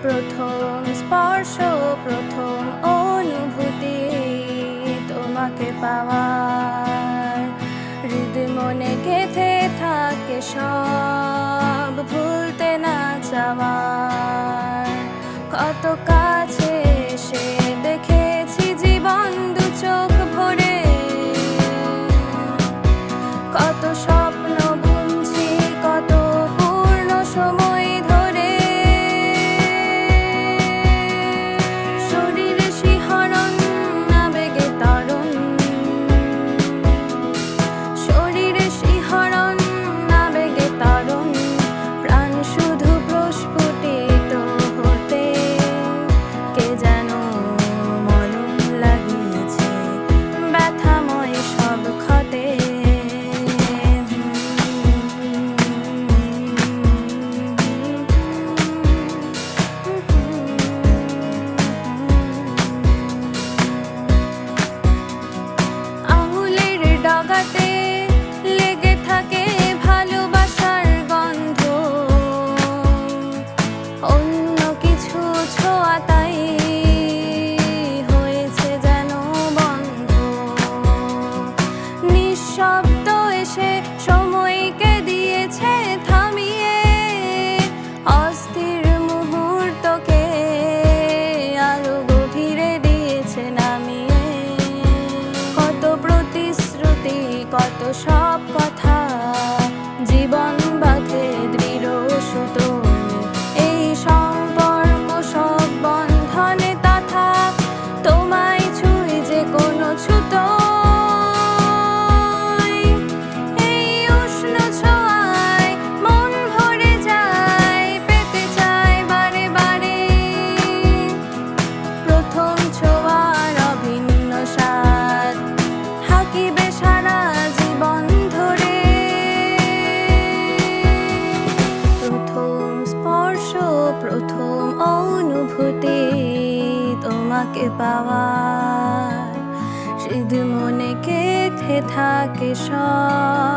প্রথম স্পর্শ, প্রথম অনুভূতি তোমাকে পাওয়ার, হৃদয় মনে গেঁথে থাকে সব ভুলতে না চাওয়ার। কত কাছে এসে দেখেছি জীবন দু চোখ ভরে, কত স্বপ্ন বুনছি কত পূর্ণ সময় ধরে। শরীরে শিহরণ আবেগে তারণ, শরীরে শিহরণ আবেগে তারণ, প্রাণ শুধু প্রস্ফুটিত হতে কে যেন মলম লাগিয়েছে ব্যথাময় সব ক্ষতে। আঙুলের ডগাতে লেগে থাকে ভালোবাসার গন্ধ, অন্য কিছু ছোঁয়া তাই হয়েছে যেন বন্ধ। নিঃশব্দ এসে সময়কে দিয়েছে থামিয়ে, অস্থির মুহূর্তকে আরো গভীরে দিয়েছে নামিয়ে। কত প্রতিশ্রুতি কত সব কথা জীবন বাঁধে দৃঢ় সুতো, এই সম্পর্ক সব বন্ধনে তথা তোমায় ছুঁই যে কোনো ছুতো। এই উষ্ণ ছোঁয়ায় মন ভরে যায়, পেতে চায় বারে বারে প্রথম ছোঁয়ার অভিন্ন স্বাদ থাকিবে সারা জীবন ধরে। প্রথম স্পর্শ, প্রথম অনুভূতি তোমাকে পাওয়ার, হৃদয় মনে গেঁথে থাকে সব